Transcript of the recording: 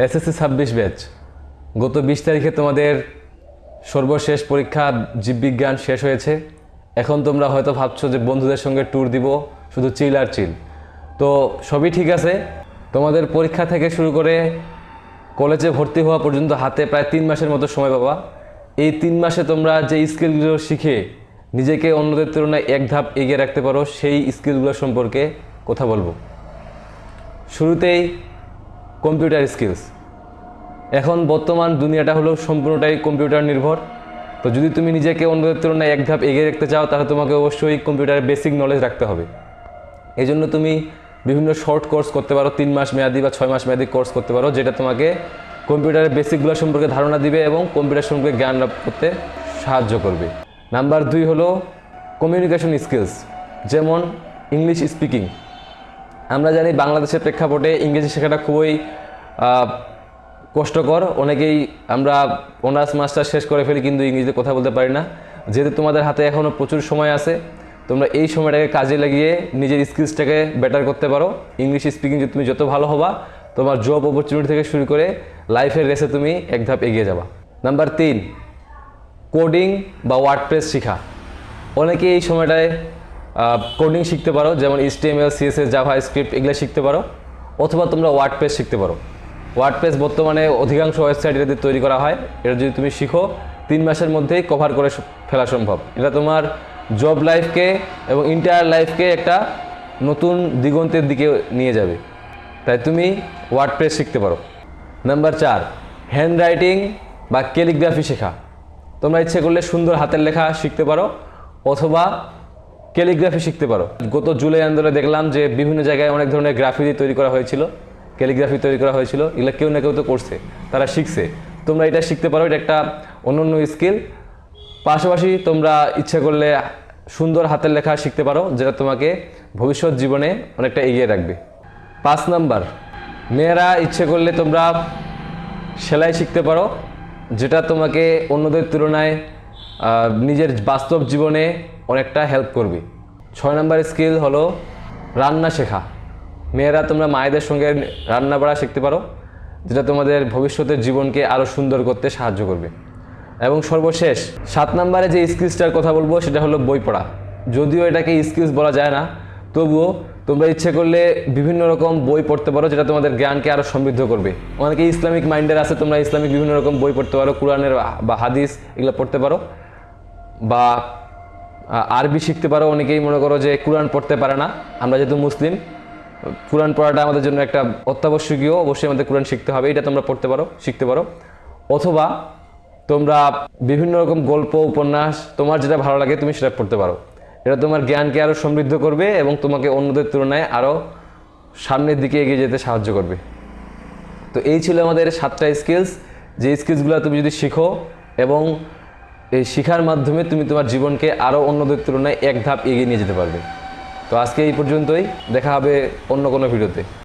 SSC 26 batch গত 20 তারিখে তোমাদের সর্বশেষ পরীক্ষা জীববিজ্ঞান শেষ হয়েছে। এখন তোমরা হয়তো ভাবছো যে বন্ধুদের সঙ্গে ট্যুর দিব, শুধু চিল আর চিল। তো সবই ঠিক আছে, তোমাদের পরীক্ষা থেকে শুরু করে কলেজে ভর্তি হওয়া পর্যন্ত হাতে প্রায় 3 মাসের মতো সময় পাবা। এই 3 মাসে তোমরা যে স্কিলগুলো শিখে নিজেকে অন্যদের তুলনায় এক ধাপ এগিয়ে রাখতে পারো, সেই স্কিলগুলো সম্পর্কে কথা বলবো। শুরুতেই কম্পিউটার স্কিলস। এখন বর্তমান দুনিয়াটা হলো সম্পূর্ণটাই কম্পিউটার নির্ভর। তো যদি তুমি নিজেকে অন্যদের তুলনায় এক ধাপ এগিয়ে রাখতে চাও, তাহলে তোমাকে অবশ্যই কম্পিউটারের বেসিক নলেজ রাখতে হবে। এই জন্য তুমি বিভিন্ন শর্ট কোর্স করতে পারো, 3 মাস মেয়াদি বা 6 মাস মেয়াদি কোর্স করতে পারো, যেটা তোমাকে কম্পিউটারের বেসিকগুলো সম্পর্কে ধারণা দিবে এবং কম্পিউটার সম্পর্কে জ্ঞান লাভ করতে সাহায্য করবে। নাম্বার 2 হলো কমিউনিকেশন স্কিলস, যেমন ইংলিশ স্পিকিং। আমরা জানি বাংলাদেশের প্রেক্ষাপটে ইংরেজি শেখাটা খুবই কষ্টকর। অনেকেই আমরা অনার্স মাস্টার শেষ করে ফেলি, কিন্তু ইংরেজিতে কথা বলতে পারি না। যেহেতু তোমাদের হাতে এখনও প্রচুর সময় আছে, তোমরা এই সময়টাকে কাজে লাগিয়ে নিজের স্কিলসটাকে বেটার করতে পারো। ইংলিশ স্পিকিং তুমি যত ভালো হবা, তোমার জব অপরচুনিটি থেকে শুরু করে লাইফের রেসে তুমি এক ধাপ এগিয়ে যাবা। নাম্বার 3, কোডিং বা ওয়ার্ডপ্রেস শেখা। অনেকে এই সময়টায় কোডিং শিখতে পারো, যেমন HTML, CSS, জাভাস্ক্রিপ্ট এগুলো শিখতে পারো, অথবা তোমরা ওয়ার্ডপ্রেস শিখতে পারো। ওয়ার্ডপ্রেস বর্তমানে অধিকাংশ ওয়েবসাইট এটাতে তৈরি করা হয়। এটা যদি তুমি শিখো, 3 মাসের মধ্যেই কভার করে ফেলা সম্ভব। এটা তোমার জব লাইফকে এবং ইন্টায়ার লাইফকে একটা নতুন দিগন্তের দিকে নিয়ে যাবে। তাই তুমি ওয়ার্ডপ্রেস শিখতে পারো। নাম্বার 4, হ্যান্ড রাইটিং বা ক্যালিগ্রাফি শেখা। তোমরা ইচ্ছে করলে সুন্দর হাতের লেখা শিখতে পারো, অথবা ক্যালিগ্রাফি শিখতে পারো। গত জুলাই আন্দোলনে দেখলাম যে বিভিন্ন জায়গায় অনেক ধরনের গ্রাফিতি তৈরি করা হয়েছিল, ক্যালিগ্রাফি তৈরি করা হয়েছিল। এগুলো কেউ না কেউ তো করছে, তারা শিখছে। তোমরা এটা শিখতে পারো, এটা একটা অনন্য স্কিল। পাশাপাশি তোমরা ইচ্ছে করলে সুন্দর হাতের লেখা শিখতে পারো, যেটা তোমাকে ভবিষ্যৎ জীবনে অনেকটা এগিয়ে রাখবে। 5 নাম্বার, মেয়েরা ইচ্ছে করলে তোমরা সেলাই শিখতে পারো, যেটা তোমাকে অন্যদের তুলনায় নিজের বাস্তব জীবনে অনেকটা হেল্প করবে। 6 নাম্বার স্কিল হলো রান্না শেখা। মেয়েরা তোমরা মায়েদের সঙ্গে রান্না করা শিখতে পারো, যেটা তোমাদের ভবিষ্যতের জীবনকে আরও সুন্দর করতে সাহায্য করবে। এবং সর্বশেষ 7 নাম্বারে যে স্কিলসটার কথা বলবো, সেটা হলো বই পড়া। যদিও এটাকে স্কিলস বলা যায় না, তবুও তোমরা ইচ্ছে করলে বিভিন্ন রকম বই পড়তে পারো, যেটা তোমাদের জ্ঞানকে আরও সমৃদ্ধ করবে। অনেকে ইসলামিক মাইন্ডের আছে, তোমরা ইসলামিক বিভিন্ন রকম বই পড়তে পারো, কোরআনের বা হাদিস এগুলো পড়তে পারো, বা আরবি শিখতে পারো। অনেকেই মনে করো যে কোরআন পড়তে পারে না। আমরা যেহেতু মুসলিম, কোরআন পড়াটা আমাদের জন্য একটা অত্যাবশ্যকীয়, অবশ্যই আমাদের কোরআন শিখতে হবে। এটা তোমরা পড়তে পারো, শিখতে পারো। অথবা তোমরা বিভিন্ন রকম গল্প, উপন্যাস, তোমার যেটা ভালো লাগে তুমি সেটা পড়তে পারো। এটা তোমার জ্ঞানকে আরও সমৃদ্ধ করবে এবং তোমাকে অন্যদের তুলনায় আরও সামনের দিকে এগিয়ে যেতে সাহায্য করবে। তো এই ছিল আমাদের 7টা স্কিলস, যে স্কিলসগুলো তুমি যদি শিখো এবং এই শিখার মাধ্যমে তুমি তোমার জীবনকে আরও অন্যদের তুলনায় এক ধাপ এগিয়ে নিয়ে যেতে পারবে। তো আজকে এই পর্যন্তই, দেখা হবে অন্য কোনো ভিডিওতে।